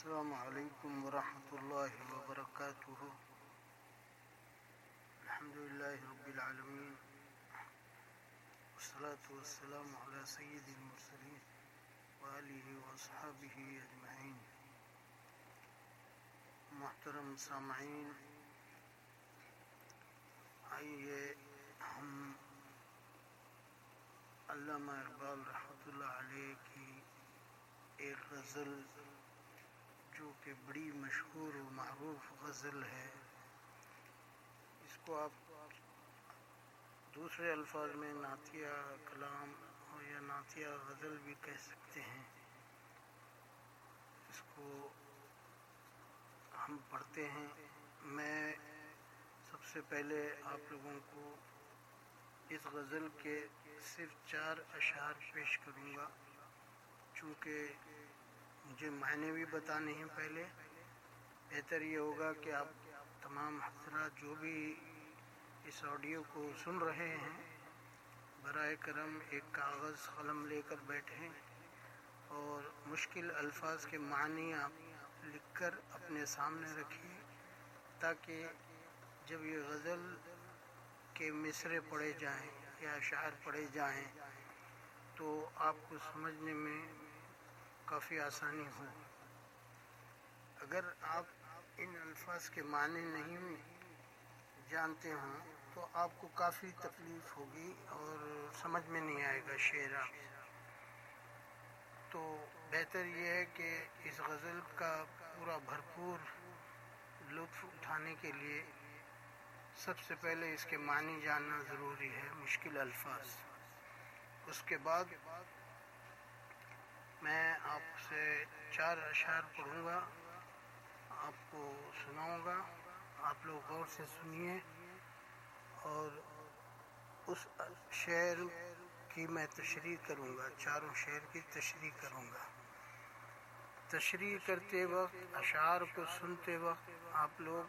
السلام علیکم ورحمۃ اللہ وبرکاتہ. الحمد للہ رب العالمین والصلاة والسلام علی سید المرسلین وآلہ واصحابہ اجمعین. محترم سامعین، آئیے ہم علامہ اقبال رحمۃ اللہ علیہ کی ایک غزل جو کہ بڑی مشہور و معروف غزل ہے، اس کو آپ دوسرے الفاظ میں نعتیہ کلام یا نعتیہ غزل بھی کہہ سکتے ہیں. اس کو ہم پڑھتے ہیں. میں سب سے پہلے آپ لوگوں کو اس غزل کے صرف 4 اشعار پیش کروں گا، چونکہ مجھے معنی بھی بتانے ہیں. پہلے بہتر یہ ہوگا کہ آپ تمام حضرات جو بھی اس آڈیو کو سن رہے ہیں برائے کرم ایک کاغذ قلم لے کر بیٹھیں اور مشکل الفاظ کے معنی آپ لکھ کر اپنے سامنے رکھیں، تاکہ جب یہ غزل کے مصرعے پڑھے جائیں یا اشعار پڑھے جائیں تو آپ کو سمجھنے میں کافی آسانی ہو. اگر آپ ان الفاظ کے معنی نہیں جانتے ہوں تو آپ کو کافی تکلیف ہوگی اور سمجھ میں نہیں آئے گا شعر. آپ تو بہتر یہ ہے کہ اس غزل کا پورا بھرپور لطف اٹھانے کے لیے سب سے پہلے اس کے معنی جاننا ضروری ہے، مشکل الفاظ. اس کے بعد میں آپ سے 4 اشعار پڑھوں گا، آپ کو سناؤں گا. آپ لوگ غور سے سنیے اور اس شعر کی میں تشریح کروں گا. 4 شعر کی تشریح کروں گا. تشریح کرتے وقت، اشعار کو سنتے وقت آپ لوگ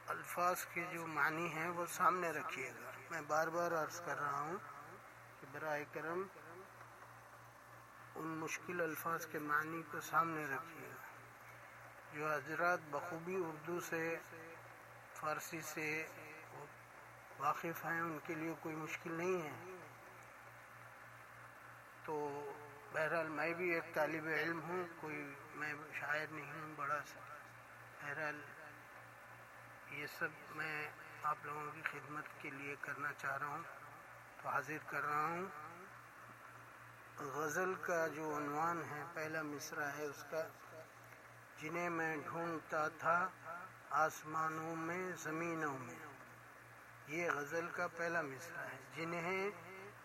الفاظ کے جو معنی ہیں وہ سامنے رکھیے گا. میں بار بار عرض کر رہا ہوں کہ برائے کرم ان مشکل الفاظ کے معنی کو سامنے رکھیے گا. جو حضرات بخوبی اردو سے، فارسی سے واقف ہیں ان کے لیے کوئی مشکل نہیں ہے. تو بہرحال میں بھی ایک طالب علم ہوں، میں شاعر نہیں ہوں بڑا سا. بہرحال یہ سب میں آپ لوگوں کی خدمت کے لیے کرنا چاہ رہا ہوں تو حاضر کر رہا ہوں. غزل کا جو عنوان ہے، پہلا مصرعہ ہے اس کا: جنہیں میں ڈھونڈتا تھا آسمانوں میں زمینوں میں. یہ غزل کا پہلا مصرعہ ہے، جنہیں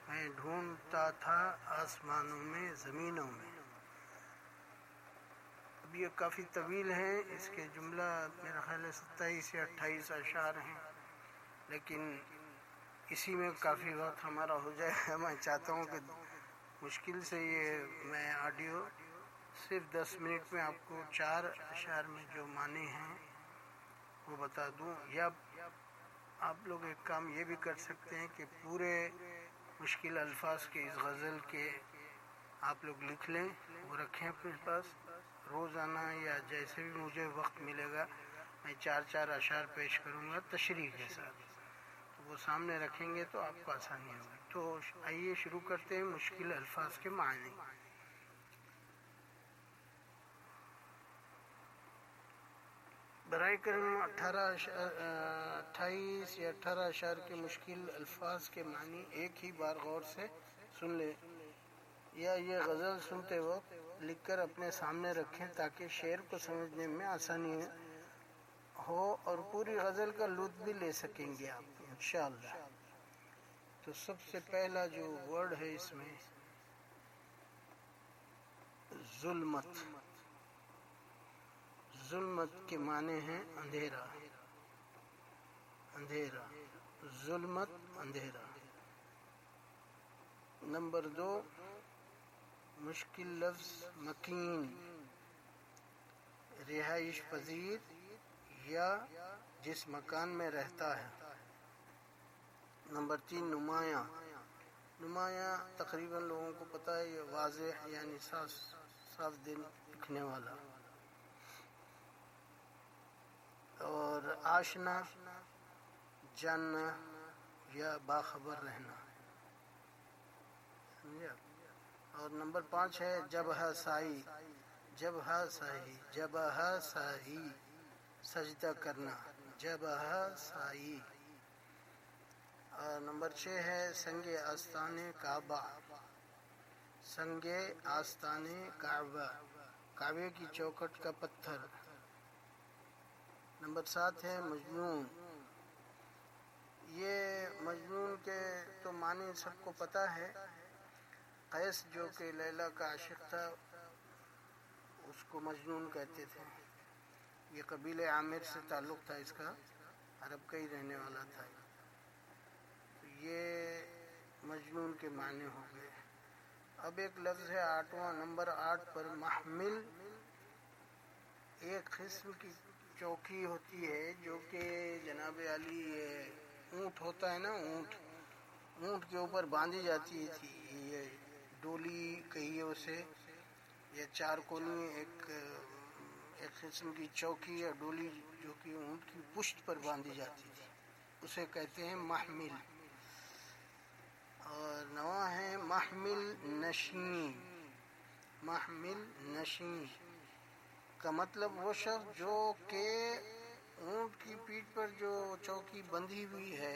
میں ڈھونڈتا تھا آسمانوں میں زمینوں میں. اب یہ کافی طویل ہے، اس کے جملہ میرا خیال ہے 27 یا 28 اشعار ہیں، لیکن اسی میں کافی وقت ہمارا ہو جائے گا. میں چاہتا ہوں کہ مشکل سے یہ میں آڈیو صرف 10 منٹ میں آپ کو 4 اشعار میں جو معنی ہیں وہ بتا دوں. یا آپ لوگ ایک کام یہ بھی کر سکتے ہیں کہ پورے مشکل الفاظ کے اس غزل کے آپ لوگ لکھ لیں، وہ رکھیں اپنے پاس. روزانہ یا جیسے بھی مجھے وقت ملے گا میں 4 اشعار پیش کروں گا تشریح کے ساتھ، تو وہ سامنے رکھیں گے تو آپ کو آسانی ہوگی. تو آئیے شروع کرتے ہیں مشکل الفاظ کے معنی. برائے کرم 28 یا 18 اشعار کے مشکل الفاظ کے معنی ایک ہی بار غور سے سن لیں، یا یہ غزل سنتے وقت لکھ کر اپنے سامنے رکھیں تاکہ شعر کو سمجھنے میں آسانی ہو اور پوری غزل کا لطف بھی لے سکیں گے آپ انشاءاللہ. تو سب سے پہلا جو ورڈ ہے اس میں ظلمت. ظلمت کے معنی ہیں اندھیرا. اندھیرا، ظلمت، اندھیرا. نمبر 2 مشکل لفظ مکین، رہائش پذیر یا جس مکان میں رہتا ہے. نمبر 3 نمایاں. نمایاں تقریباً لوگوں کو پتہ ہے، یہ واضح یعنی صاف دن دکھنے والا. اور آشنا جاننا یا باخبر رہنا، سمجھے آپ؟ اور نمبر 5 ہے جبہ سائی، جبہ سائی، جبہ سائی سجدہ کرنا، جبہ سائی۔ اور نمبر 6 ہے سنگ آستان کعبہ، سنگ آستان کعبہ، کعبے کی چوکھٹ کا پتھر۔ نمبر 7 ہے مجنون۔ یہ مجنون کے تو معنی سب کو پتہ ہے۔ قیس جو کہ لیلا کا عاشق تھا اس کو مجنون کہتے تھے۔ یہ قبیلہ عامر سے تعلق تھا، اس کا عرب کا ہی رہنے والا تھا۔ تو یہ مجنون کے معنی ہو گئے۔ اب ایک لفظ ہے 8واں، نمبر 8 پر محمل۔ ایک قسم کی چوکی ہوتی ہے جو کہ جناب علی اونٹ ہوتا ہے نا، اونٹ کے اوپر باندھی جاتی تھی، یہ ڈولی کہیے اسے، یا چار کونی ایک قسم کی چوکی یا ڈولی جو کہ اونٹ کی پشت پر باندھی جاتی تھی، اسے کہتے ہیں محمل۔ اور 9واں ہے محمل نشین۔ محمل نشین کا مطلب وہ شخص جو کہ اونٹ کی پیٹھ پر جو چوکی بندھی ہوئی ہے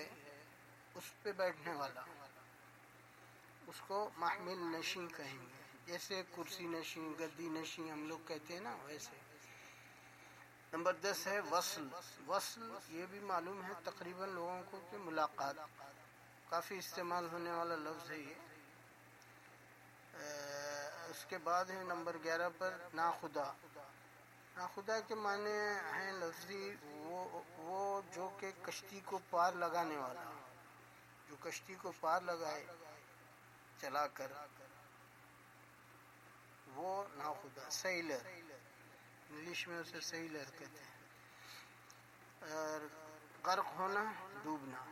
اس پہ بیٹھنے والا، اس کو محمل نشین کہیں گے۔ جیسے کرسی نشین، گدی نشین ہم لوگ کہتے ہیں نا، ویسے۔ نمبر 10 ہے وصل۔ وصل یہ بھی معلوم ہے تقریباً لوگوں کو کہ ملاقات، کافی استعمال ہونے والا لفظ ہے یہ۔ اس کے بعد ہے نمبر 11 پر ناخدا۔ ناخدا کے معنی ہیں لفظی وہ جو کہ کشتی کو پار لگانے والا، جو کشتی کو پار لگائے چلا کر، وہ ناخدا، سیلر، انگلش میں اسے سیلر کہتے ہیں۔ اور غرق ہونا، ڈوبنا۔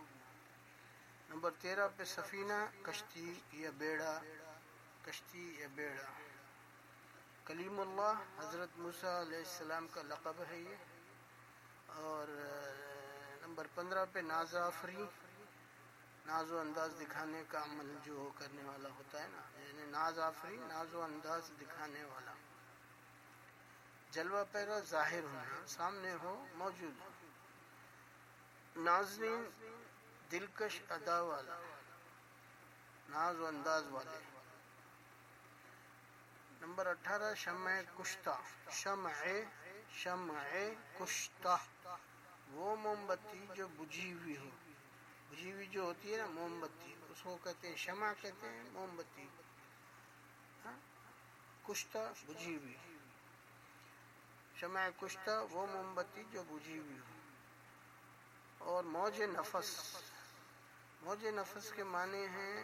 نمبر 13 پہ سفینہ، کشتی یا بیڑا، کشتی یا بیڑا۔ کلیم اللہ حضرت موسیٰ علیہ السلام کا لقب ہے یہ۔ اور نمبر 15 پہ ناز آفری، ناز و انداز دکھانے کا عمل جو کرنے والا ہوتا ہے نا، یعنی ناز آفری، ناز و انداز دکھانے والا۔ جلوہ پیرا، ظاہر ہونا، سامنے ہو، موجود ہو۔ نازنین، دلکش ادا والا، ناز و انداز والے۔ نمبر 18 شمع کشتہ۔ شمع کشتہ وہ موم بتی جو بجھی ہوئی ہو، بجھی ہوئی جو ہوتی ہے نا موم بتی، اس کو کہتے ہیں شمع، کہتے ہیں موم بتی۔ کشتہ بجھی ہوئی، شمع کشتہ وہ موم بتی جو بجھی ہوئی ہو۔ اور موج نفس۔ موج نفس کے معنی ہیں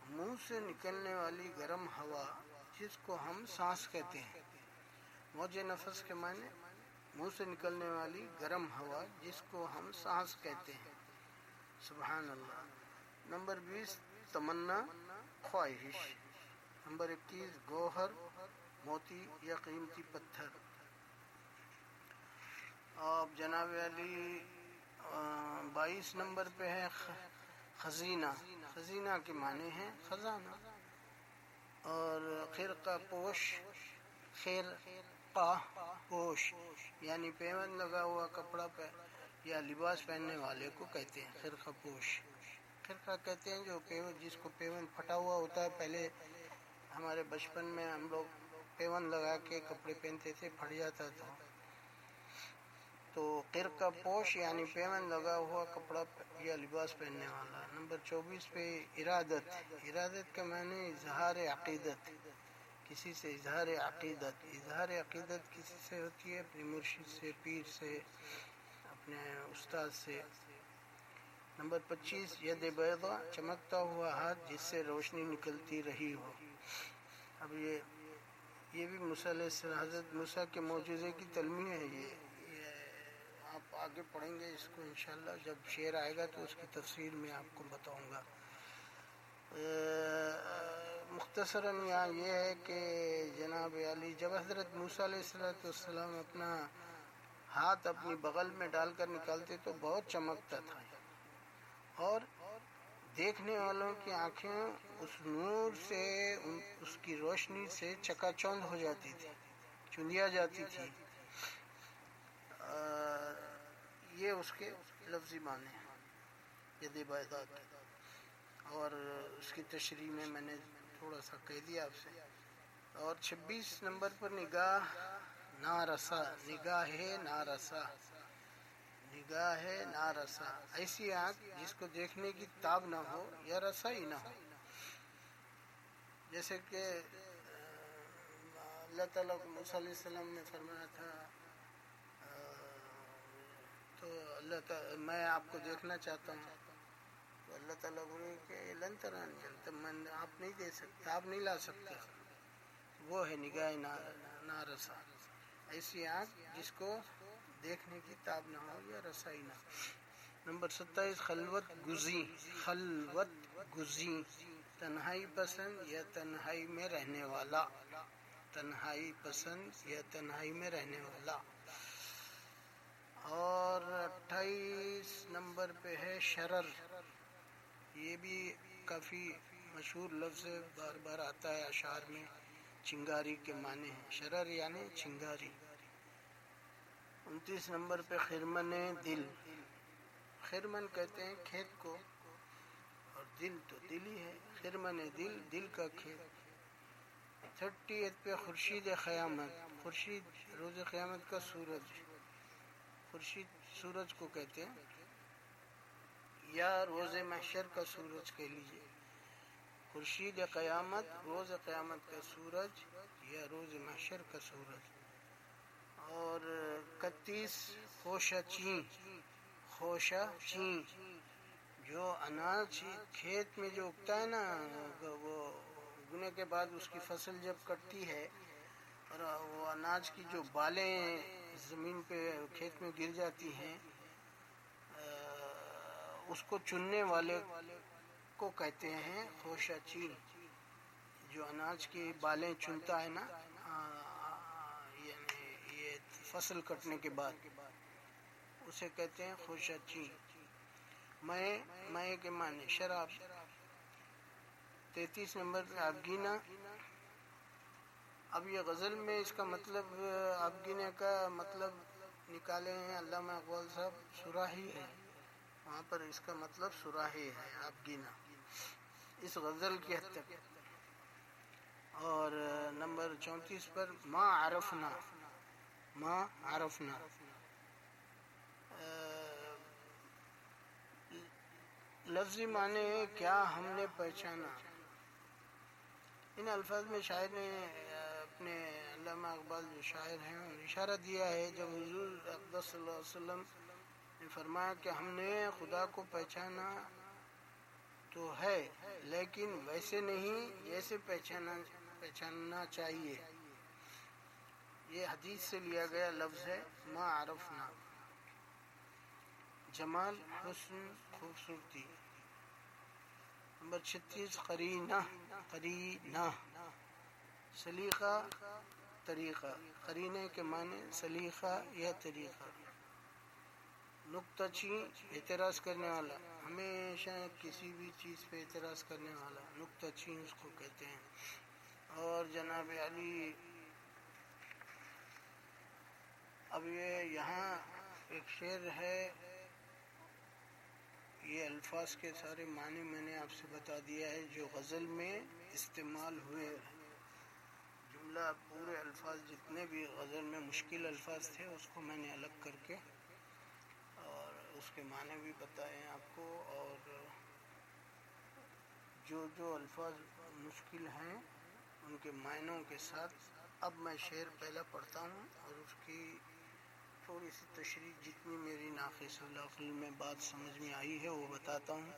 منہ سے نکلنے والی گرم ہوا جس کو ہم سانس کہتے ہیں۔ موج نفس کے معنی منہ سے نکلنے والی گرم ہوا جس کو ہم سانس کہتے ہیں۔ سبحان اللہ۔ نمبر 20 تمنا، خواہش۔ نمبر 21 گوہر، موتی یا قیمتی پتھر۔ اب جناب علی 22 نمبر پہ ہے خزینہ۔ خزینہ کے معنی ہیں خزانہ۔ اور خرقہ پوش، خرقہ پوش یعنی پیوند لگا ہوا کپڑا یا لباس پہننے والے کو کہتے ہیں خرقہ پوش۔ خرقہ کہتے ہیں جو جس کو پیوند پھٹا ہوا ہوتا ہے۔ پہلے ہمارے بچپن میں ہم لوگ پیوند لگا کے کپڑے پہنتے تھے، پھٹ جاتا تھا، تو خرقہ پوش یعنی پیوند لگا ہوا کپڑا یا لباس پہننے والا۔ نمبر 24 پہ ارادت۔ ارادت کا معنی اظہار عقیدت، کسی سے اظہار عقیدت۔ اظہار عقیدت کسی سے ہوتی ہے؟ اپنے مرشد سے، پیر سے، اپنے استاد سے۔ نمبر 25 ید بیضا، چمکتا ہوا ہاتھ جس سے روشنی نکلتی رہی ہو۔ اب یہ بھی موسیٰ علیہ السلام، حضرت موسیٰ کے معجزے کی تلمیح ہے۔ یہ آپ آگے پڑھیں گے اس کو انشاءاللہ، جب شعر آئے گا تو اس کی تفسیر میں آپ کو بتاؤں گا۔ مختصراً یہاں یہ ہے کہ جناب علی جب حضرت موسیٰ علیہ السلام اپنا ہاتھ اپنی بغل میں ڈال کر نکالتے تو بہت چمکتا تھا، اور دیکھنے والوں کی آنکھیں اس نور سے، اس کی روشنی سے چکا چوند ہو جاتی تھی، چندیا جاتی تھی۔ یہ اس کے لفظی معنی ہیں ید بیضاء کے، اور اس کی تشریح میں نے تھوڑا سا کہہ دیا آپ سے۔ اور 26 نمبر پر نگاہ نارسا، نگاہ نارسا، نگاہ نارسا، ایسی آنکھ جس کو دیکھنے کی تاب نہ ہو یا رسا ہی نہ ہو۔ جیسے کہ اللہ تعالیٰ کو موسیٰ علیہ السلام نے فرمایا تھا، تو اللہ تعالیٰ میں آپ کو دیکھنا چاہتا ہوں، تو اللہ تعالیٰ بولے کہ لن ترانی، آپ نہیں دے سکتے، آپ نہیں لا سکتے۔ وہ ہے نگاہ نارسا، ایسی آنکھ جس کو دیکھنے کی تاب نہ ہو یا رسائی نہ ہو۔ نمبر 27 خلوت گزی، خلوت گزی، تنہائی پسند یا تنہائی میں رہنے والا، تنہائی پسند یا تنہائی میں رہنے والا۔ اور 28 نمبر پہ ہے شرر، یہ بھی کافی مشہور لفظ ہے، بار بار آتا ہے اشعار میں، چنگاری کے معنی ہیں، شرر یعنی چنگاری۔ 29 نمبر پہ خرمن دل، خرمن کہتے ہیں کھیت کو، اور دل تو دل ہی ہے، خرمن دل، دل کا کھیت۔ 30 پہ خورشید قیامت، خورشید روز قیامت کا سورج، خورشید سورج کو کہتے ہیں، یا روز محشر کا سورج کہہ لیجئے۔ خورشید قیامت، روز قیامت کا سورج یا روز محشر کا سورج۔ اور 31 خوشہ چین، خوشہ چین، جو اناج کھیت میں جو اگتا ہے نا، وہ اگنے کے بعد اس کی فصل جب کٹتی ہے اور وہ اناج کی جو بالیں زمین پہ کھیت میں گر جاتی ہیں، اس کو چننے والے کو کہتے ہیں خوشہ چین، جو اناج کی بالیں چنتا ہے نا، یعنی یہ فصل کٹنے کے بعد، اسے کہتے ہیں خوشہ چین۔ مئے کے معنی شراب۔ 33 نمبر پہ آبگینہ، اب یہ غزل میں اس کا مطلب، آبگینہ کا مطلب نکالے ہیں علامہ اقبال صاحب، سراہی ہے، وہاں پر اس کا مطلب سراہی ہے آبگینہ اس غزل کی حد تک۔ اور نمبر 34 پر ما عرفنا، ما عرفنا، لفظی معنی ہے کیا ہم نے پہچانا۔ ان الفاظ میں شاعر نے اپنے علامہ اقبال جو شاعر ہیں اشارہ دیا ہے، جب حضور اقدس صلی اللہ علیہ وسلم نے فرمایا کہ ہم نے خدا کو پہچانا تو ہے، لیکن ویسے نہیں جیسے پہچاننا چاہیے۔ یہ حدیث سے لیا گیا لفظ ہے ما عرفنا۔ جمال، حسن، خوبصورتی۔ نمبر 36 قرینہ، قرینہ، سلیقہ، طریقہ، قرینے کے معنی سلیقہ یا طریقہ۔ نکتہ چین، اعتراض کرنے والا، ہمیشہ کسی بھی چیز پہ اعتراض کرنے والا، نکتہ چین اس کو کہتے ہیں۔ اور جناب علی، اب یہ یہاں ایک شعر ہے، یہ الفاظ کے سارے معنی میں نے آپ سے بتا دیا ہے جو غزل میں استعمال ہوئے، جملہ پورے الفاظ جتنے بھی غزل میں مشکل الفاظ تھے اس کو میں نے الگ کر کے اور اس کے معنی بھی بتائے ہیں آپ کو، اور جو الفاظ مشکل ہیں ان کے معنوں کے ساتھ اب میں شعر پہلا پڑھتا ہوں اور اس کی تھوڑی سی تشریح جتنی میری ناقص العقل میں بات سمجھ میں آئی ہے وہ بتاتا ہوں۔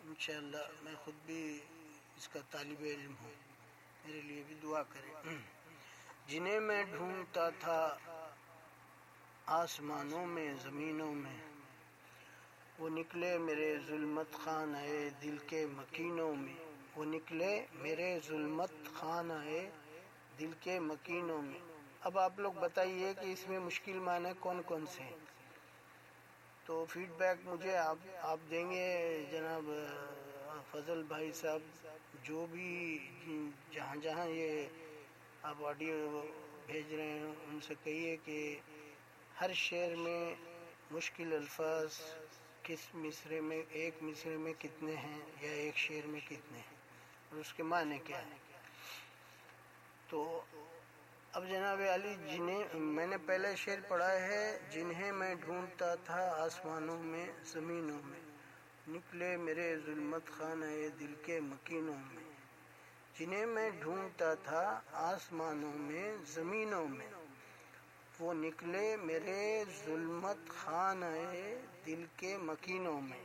انشاءاللہ میں خود بھی اس کا طالب علم ہوں، میرے لیے بھی دعا کریں۔ جنہیں میں ڈھونڈتا تھا آسمانوں میں زمینوں میں، وہ نکلے میرے ظلمت خانہ دل کے مکینوں میں، وہ نکلے میرے ظلمت خانہ دل کے مکینوں میں۔ اب آپ لوگ بتائیے کہ اس میں مشکل معنی کون کون سے ہیں، تو فیڈ بیک مجھے آپ دیں گے جناب فضل بھائی صاحب، جو بھی جہاں جہاں یہ آپ آڈیو بھیج رہے ہیں ان سے کہیے کہ ہر شعر میں مشکل الفاظ کس مصرے میں، ایک مصرے میں کتنے ہیں یا ایک شعر میں کتنے ہیں اور اس کے معنی کیا ہے۔ تو اب جناب علی، جنہیں میں نے پہلا شعر پڑھا ہے، جنہیں میں ڈھونڈتا تھا آسمانوں میں زمینوں میں، نکلے میرے ظلمت خانہ دل کے مکینوں میں، جنہیں میں ڈھونڈتا تھا آسمانوں میں زمینوں میں، وہ نکلے میرے ظلمت خانہ دل کے مکینوں میں۔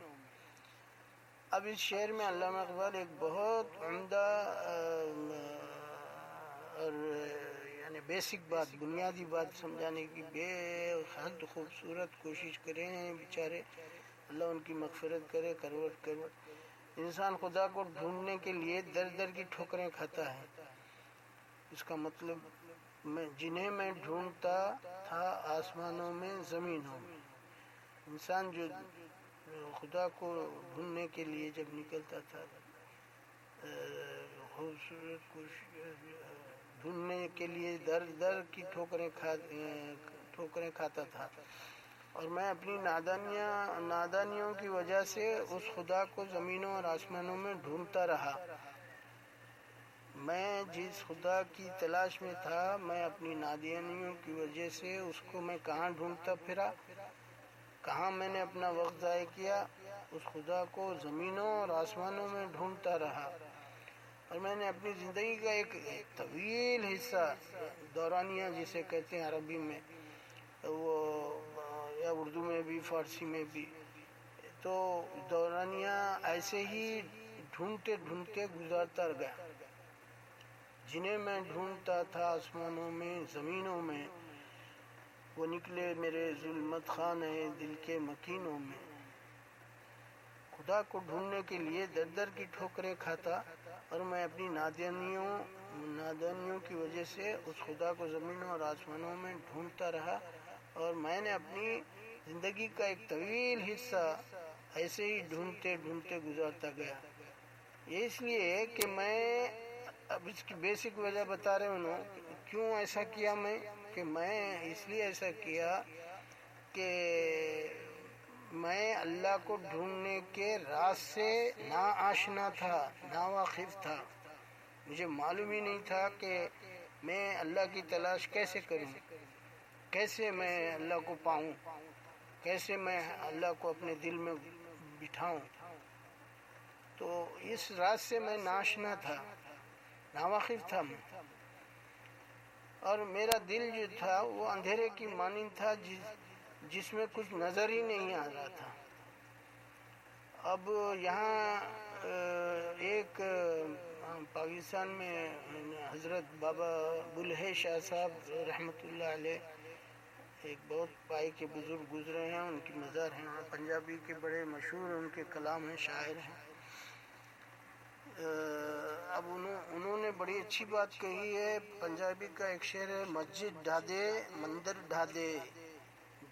اب اس شعر میں علامہ اقبال ایک بہت عمدہ اور یعنی بیسک بات، بنیادی بات سمجھانے کی بے حد خوبصورت کوشش کرے ہیں بیچارے، اللہ ان کی مغفرت کرے، کروٹ کروٹ۔ انسان خدا کو ڈھونڈنے کے لیے در در کی ٹھوکریں کھاتا ہے، اس کا مطلب جنہیں میں ڈھونڈتا تھا آسمانوں میں زمینوں میں، انسان جو خدا کو ڈھونڈنے کے لیے جب نکلتا تھا، خوبصورت ڈھونڈنے کے لیے در در کی ٹھوکریں کھاتا تھا، اور میں اپنی نادانیوں کی وجہ سے اس خدا کو زمینوں اور آسمانوں میں ڈھونڈتا رہا۔ میں جس خدا کی تلاش میں تھا، میں اپنی نادانیوں کی وجہ سے اس کو میں کہاں ڈھونڈتا پھرا، کہاں میں نے اپنا وقت ضائع کیا، اس خدا کو زمینوں اور آسمانوں میں ڈھونڈتا رہا۔ اور میں نے اپنی زندگی کا ایک طویل حصہ، دورانیہ جسے کہتے ہیں عربی میں، وہ یا اردو میں بھی فارسی میں بھی، تو دورانیہ ایسے ہی ڈھونڈتے ڈھونڈتے گزارتا گیا۔ جنہیں میں ڈھونڈتا تھا آسمانوں میں زمینوں میں، وہ نکلے میرے ظلمت خانہ دل کے مکینوں میں۔ خدا کو ڈھونڈنے کے لیے در در کی ٹھوکریں کھاتا، اور میں اپنی نادانیوں کی وجہ سے اس خدا کو زمینوں اور آسمانوں میں ڈھونڈتا رہا، اور میں نے اپنی زندگی کا ایک طویل حصہ ایسے ہی ڈھونڈتے ڈھونڈتے گزارتا گیا۔ یہ اس لیے کہ میں اب اس کی بیسک وجہ بتا رہے ہوں، کیوں ایسا کیا میں، کہ میں اس لیے ایسا کیا کہ میں اللہ کو ڈھونڈنے کے راز سے نا آشنا تھا، نا واقف تھا، مجھے معلوم ہی نہیں تھا کہ میں اللہ کی تلاش کیسے کروں، کیسے میں اللہ کو پاؤں، کیسے میں اللہ کو اپنے دل میں بٹھاؤں۔ تو اس راز سے میں ناآشنا تھا، ناواقف تھا میں، اور میرا دل جو تھا وہ اندھیرے کی مانند تھا، جس میں کچھ نظر ہی نہیں آ رہا تھا۔ اب یہاں ایک پاکستان میں حضرت بابا بلہے شاہ صاحب رحمۃ اللہ علیہ، ایک بہت پائی کے بزرگ گزرے ہیں، ان کی مزار ہیں، پنجابی کے بڑے مشہور ان کے کلام ہیں، شاعر ہیں۔ اب انہوں نے بڑی اچھی بات کہی ہے، پنجابی کا ایک شعر ہے، مسجد ڈھادے مندر ڈھادے،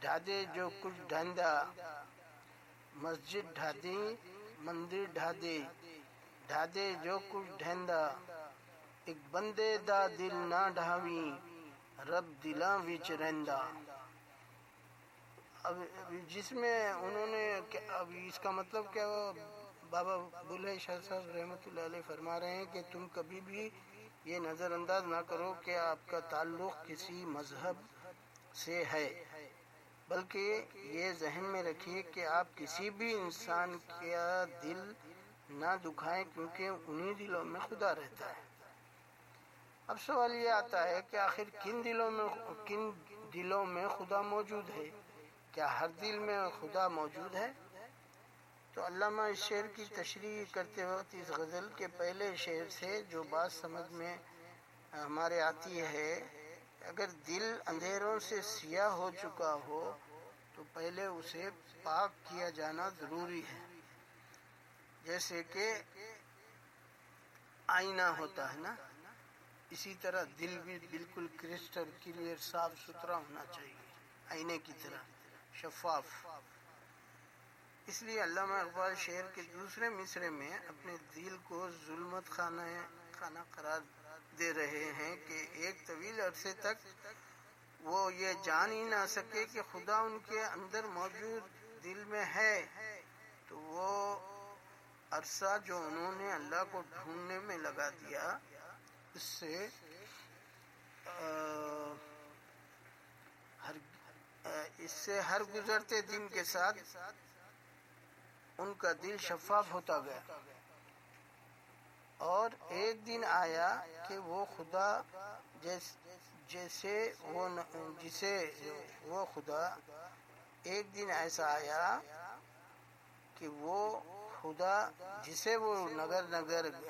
ڈھادے جو کچھ ڈھاندا، مسجد ڈھادی مندر ڈھادے، ڈھادے جو کچھ ڈھاندا، ایک بندے دا دل نہ ڈھاویں، رب دلاں وچ رہندا۔ اب جس میں انہوں نے، اب اس کا مطلب کیا، بابا بلہے شاہ صاحب رحمۃ اللہ علیہ فرما رہے ہیں کہ تم کبھی بھی یہ نظر انداز نہ کرو کہ آپ کا تعلق کسی مذہب سے ہے، بلکہ یہ ذہن میں رکھیے کہ آپ کسی بھی انسان کا دل نہ دکھائیں، کیونکہ انہی دلوں میں خدا رہتا ہے۔ اب سوال یہ آتا ہے کہ آخر کن دلوں میں خدا موجود ہے؟ کیا ہر دل میں خدا موجود ہے؟ تو علامہ اس شعر کی تشریح کرتے وقت اس غزل کے پہلے شعر سے جو بات سمجھ میں ہمارے آتی ہے، اگر دل اندھیروں سے سیاہ ہو چکا ہو تو پہلے اسے پاک کیا جانا ضروری ہے، جیسے کہ آئینہ ہوتا ہے نا، اسی طرح دل بھی بالکل کرسٹل کلیئر صاف ستھرا ہونا چاہیے، آئینے کی طرح شفاف۔ اس لیے علامہ اقبال شعر کے دوسرے مصرعے میں اپنے دل کو ظلمت خانہ قرار دے رہے ہیں کہ ایک طویل عرصے تک وہ یہ جان ہی نہ سکے کہ خدا ان کے اندر موجود دل میں ہے، تو وہ عرصہ جو انہوں نے اللہ کو ڈھونڈنے میں لگا دیا، اس سے ہر گزرتے دن کے ساتھ ان کا دل شفاف ہوتا گیا، اور ایک دن آیا کہ وہ خدا ایک دن ایسا آیا کہ وہ خدا جسے وہ نگر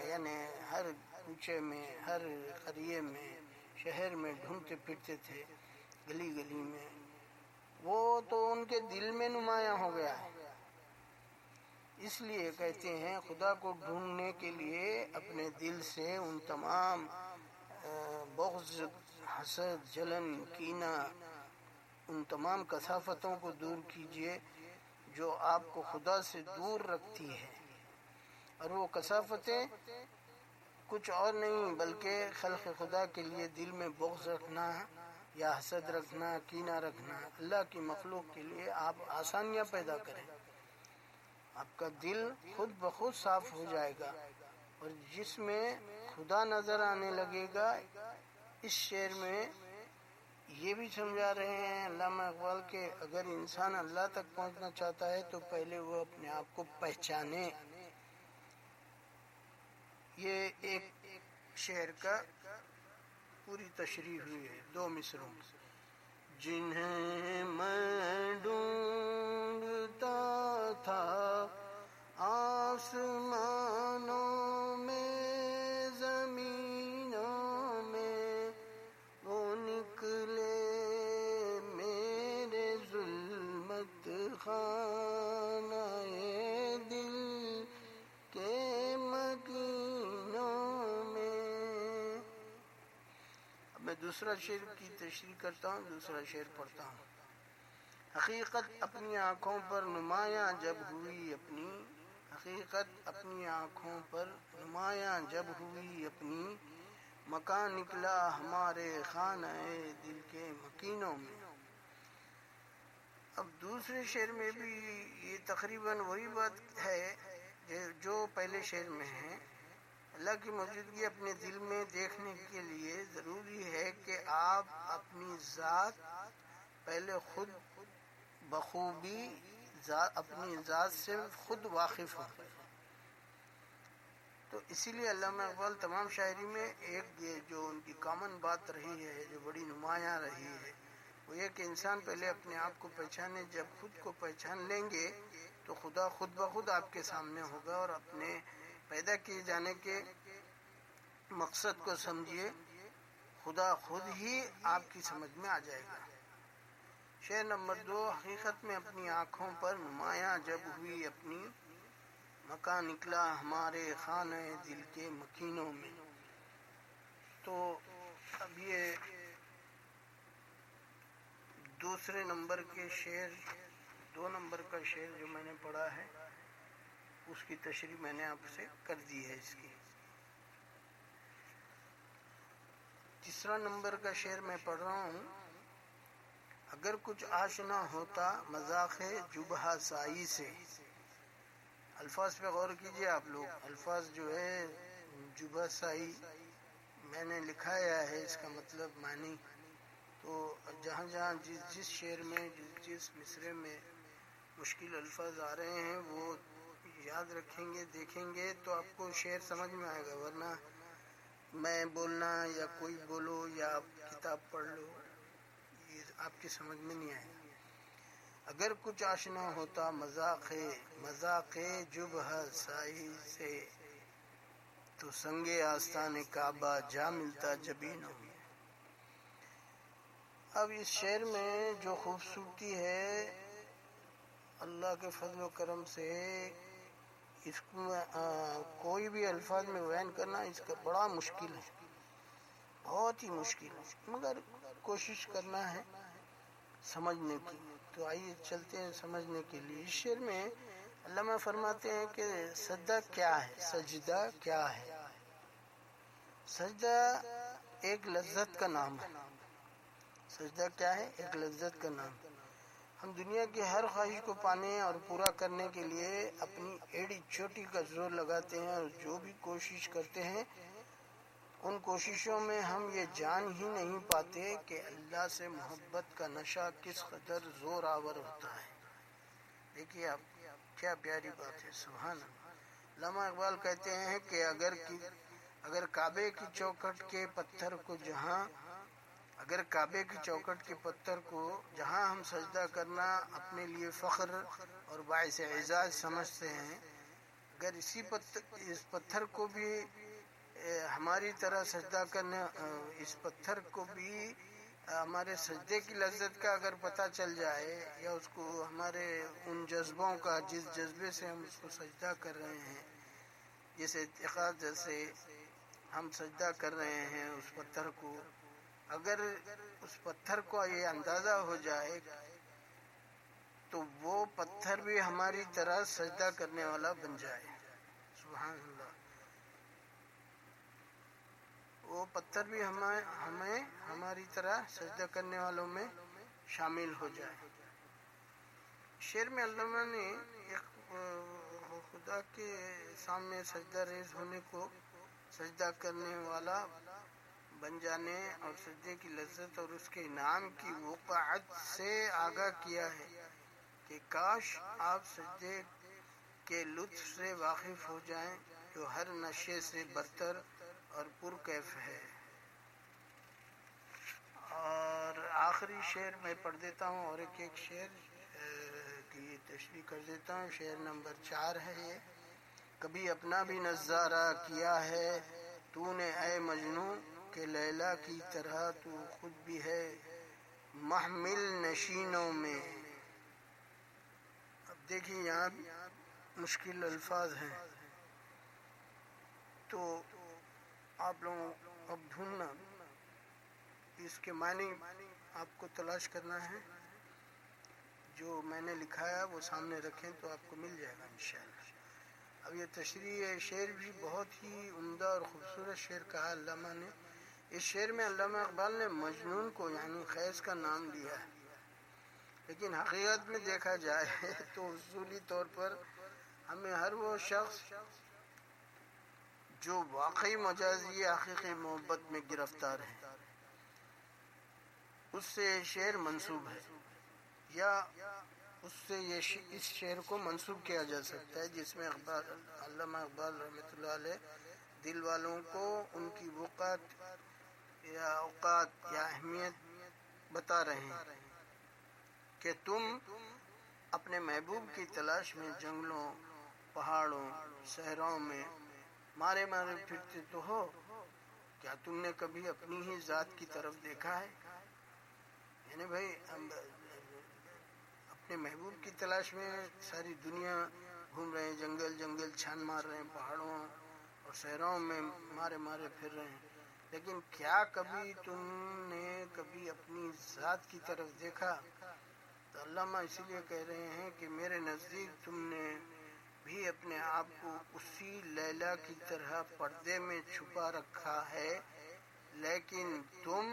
یعنی ہر کوچے میں، ہر قریے میں، شہر میں ڈھونڈتے پھرتے تھے، گلی گلی میں، وہ تو ان کے دل میں نمایاں ہو گیا ہے۔ اس لیے کہتے ہیں خدا کو ڈھونڈنے کے لیے اپنے دل سے ان تمام بغض، حسد، جلن، کینہ، ان تمام کثافتوں کو دور کیجیے جو آپ کو خدا سے دور رکھتی ہے، اور وہ کثافتیں کچھ اور نہیں بلکہ خلق خدا کے لیے دل میں بغض رکھنا یا حسد رکھنا، کینہ رکھنا۔ اللہ کی مخلوق کے لیے آپ آسانیاں پیدا کریں، آپ کا دل خود بخود صاف ہو جائے گا اور جس میں خدا نظر آنے لگے گا۔ اس شعر میں یہ بھی سمجھا رہے ہیں علامہ اقبال کہ اگر انسان اللہ تک پہنچنا چاہتا ہے تو پہلے وہ اپنے آپ کو پہچانے۔ یہ ایک شعر کا پوری تشریح ہوئی ہے 2 مصروں میں۔ جنہیں میں ڈھونڈتا تھا آسمانوں میں، زمینوں میں، وہ نکلے میرے ظلمت خانہ دل کے مکینوں میں۔ اب میں دوسرا شعر کی تشریح کرتا ہوں، دوسرا شعر پڑھتا ہوں۔ حقیقت اپنی آنکھوں پر نمایاں جب ہوئی اپنی، حقیقت اپنی آنکھوں پر نمایاں جب ہوئی اپنی، مکان نکلا ہمارے خانہ دل کے مکینوں میں۔ اب دوسرے شعر میں بھی یہ تقریباً وہی بات ہے جو پہلے شعر میں ہے۔ اللہ کی موجودگی اپنے دل میں دیکھنے کے لیے ضروری ہے کہ آپ اپنی ذات پہلے خود بخوبی اپنی ذات سے خود واقف ہوں۔ تو اسی لیے علامہ اقبال تمام شاعری میں ایک یہ جو ان کی کامن بات رہی ہے، جو بڑی نمایاں رہی ہے، وہ یہ کہ انسان پہلے اپنے آپ کو پہچانے۔ جب خود کو پہچان لیں گے تو خدا خود بخود آپ کے سامنے ہوگا، اور اپنے پیدا کیے جانے کے مقصد کو سمجھیے، خدا خود ہی آپ کی سمجھ میں آ جائے گا۔ شعر نمبر 2۔ حقیقت میں اپنی آنکھوں پر نمایاں جب ہوئی اپنی، مکان نکلا ہمارے خانہ دل کے مکینوں میں۔ تو اب یہ دوسرے نمبر کے شعر، 2 نمبر کا شعر جو میں نے پڑھا ہے اس کی تشریح میں نے آپ سے کر دی ہے۔ اس کی تیسرا نمبر کا شعر میں پڑھ رہا ہوں۔ اگر کچھ آشنا ہوتا مذاق جبہ سائی سے۔ الفاظ پہ غور کیجئے آپ لوگ، الفاظ جو ہے جبہ سائی میں نے لکھایا ہے، اس کا مطلب معنی تو جہاں جہاں جس شعر میں جس مصرعے میں مشکل الفاظ آ رہے ہیں وہ یاد رکھیں گے، دیکھیں گے تو آپ کو شعر سمجھ میں آئے گا، ورنہ میں بولنا یا کوئی بولو یا آپ کتاب پڑھ لو، یہ آپ کی سمجھ میں نہیں آئے گا۔ اگر کچھ آشنا ہوتا مذاق جبہ سائی سے، تو سنگ آستان کعبہ جا ملتا جبینوں میں۔ اب اس شعر میں جو خوبصورتی ہے اللہ کے فضل و کرم سے، اس کو کوئی بھی الفاظ میں بیان کرنا اس کا بڑا مشکل ہے، بہت ہی مشکل ہے، مگر کوشش کرنا ہے سمجھنے کی۔ تو آئیے چلتے ہیں سمجھنے کے لیے۔ اس شعر میں علامہ فرماتے ہیں کہ سجدہ کیا ہے، سجدہ کیا ہے۔ سجدہ ایک لذت کا نام ہے۔ سجدہ کیا ہے؟ ایک لذت کا نام۔ ہم دنیا کی ہر خواہش کو پانے اور پورا کرنے کے لیے اپنی ایڑی چوٹی کا زور لگاتے ہیں، اور جو بھی کوشش کرتے ہیں ان کوششوں میں ہم یہ جان ہی نہیں پاتے کہ اللہ سے محبت کا نشہ کس قدر زور آور ہوتا ہے۔ دیکھیے آپ، کیا پیاری بات ہے، سبحان اللہ۔ علامہ اقبال کہتے ہیں کہ اگر کعبے کی چوکھٹ کے پتھر کو جہاں ہم سجدہ کرنا اپنے لیے فخر اور باعث اعزاز سمجھتے ہیں، اگر اس پتھر کو بھی ہماری طرح سجدہ کرنے، اس پتھر کو بھی ہمارے سجدے کی لذت کا اگر پتہ چل جائے، یا اس کو ہمارے ان جذبوں کا جس جذبے سے ہم اس کو سجدہ کر رہے ہیں، جس اعتقاد سے ہم سجدہ کر رہے ہیں اس پتھر کو، اگر اس پتھر کو یہ اندازہ ہو جائے تو وہ پتھر بھی ہماری طرح سجدہ کرنے والا بن جائے، سبحان اللہ، وہ پتھر بھی ہماری طرح سجدہ کرنے والوں میں شامل ہو جائے۔ شعر میں علامہ نے ایک خدا کے سامنے سجدہ ریز ہونے کو سجدہ کرنے والا بن جانے اور سجدے کی لذت اور اس کے انعام کی وقعت سے آگاہ کیا ہے کہ کاش آپ سجدے کے لطف سے واقف ہو جائیں جو ہر نشے سے برتر اور پرکیف ہے۔ اور آخری شعر میں پڑھ دیتا ہوں، اور ایک شعر کی تشریح کر دیتا ہوں۔ شعر نمبر 4 ہے یہ۔ کبھی اپنا بھی نظارہ کیا ہے تو نے اے مجنوں، کہ لیلا کی طرح تو خود بھی ہے محمل نشینوں میں۔ اب دیکھیں یہاں مشکل الفاظ ہیں، تو آپ لوگوں اب ڈھونڈنا، اس کے معنی آپ کو تلاش کرنا ہے، جو میں نے لکھا ہے وہ سامنے رکھیں تو آپ کو مل جائے گا انشاءاللہ۔ اب یہ تشریح شعر بھی بہت ہی عمدہ اور خوبصورت شعر کہا علامہ نے۔ اس شعر میں علامہ اقبال نے مجنون کو یعنی خیز کا نام لیا ہے، لیکن حقیقت میں دیکھا جائے تو اصولی طور پر ہمیں ہر وہ شخص جو واقعی مجازی حقیقی محبت میں گرفتار ہے اس سے یہ شعر منسوب ہے، یا اس سے اس شعر کو منسوب کیا جا سکتا ہے، جس میں علامہ اقبال رحمۃ اللہ علیہ دل والوں کو ان کی اوقات یا اہمیت بتا رہے ہیں کہ تم اپنے محبوب کی تلاش میں جنگلوں، پہاڑوں، صحراؤں میں مارے پھرتے تو ہو، کیا تم نے کبھی اپنی ہی ذات کی طرف دیکھا ہے؟ یعنی بھائی ہم اپنے محبوب کی تلاش میں ساری دنیا گھوم رہے ہیں، جنگل چھان مار رہے ہیں، پہاڑوں اور صحراؤں میں مارے پھر رہے ہیں، لیکن کیا کبھی تم نے کبھی اپنی ذات کی طرف دیکھا؟ تو علامہ اسی لیے کہہ رہے ہیں کہ میرے نزدیک تم نے بھی اپنے آپ کو اسی لیلا کی طرح پردے میں چھپا رکھا ہے، لیکن تم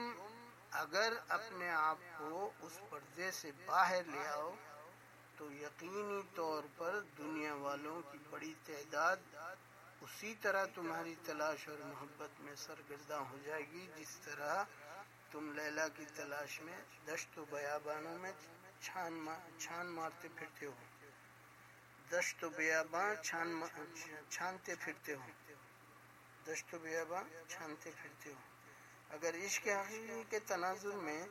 اگر اپنے آپ کو اس پردے سے باہر لے آؤ تو یقینی طور پر دنیا والوں کی بڑی تعداد اسی طرح تمہاری تلاش اور محبت میں سرگرداں ہو جائے گی، جس طرح تم لیلا کی تلاش میں دشت و بیابانوں میں چھان مارتے پھرتے ہو، دشت و بیاباں چھانتے پھرتے ہو، دشت و بیاباں چھانتے پھرتے ہو۔ اگر عشق حقیقی کے تناظر میں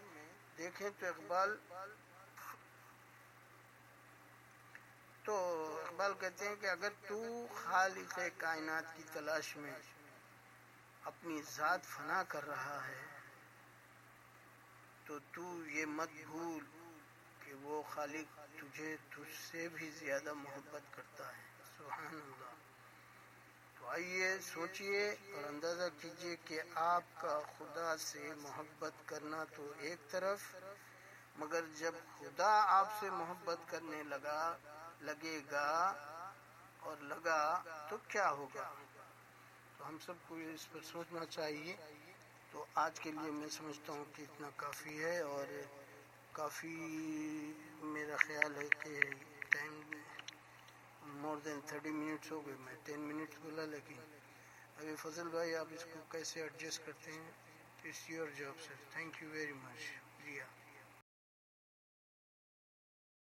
دیکھیں تو اقبال کہتے ہیں کہ اگر تو خالق کائنات کی تلاش میں اپنی ذات فنا کر رہا ہے تو یہ مت بھول کہ وہ خالق تجھ سے بھی زیادہ محبت کرتا ہے، سبحان اللہ۔ تو آئیے سوچئے اور اندازہ کیجئے کہ آپ کا خدا سے محبت کرنا تو ایک طرف، مگر جب خدا آپ سے محبت کرنے لگے گا تو کیا ہوگا؟ تو ہم سب کو اس پر سوچنا چاہیے۔ تو آج کے لیے میں سمجھتا ہوں کہ اتنا کافی ہے، اور کافی میرا خیال ہے کہ ٹائم مور دین 30 منٹس ہو گئے، میں 10 منٹس بولا، لیکن ابھی فضل بھائی آپ اس کو کیسے ایڈجسٹ کرتے ہیں؟ It's your job sir, thank you very much.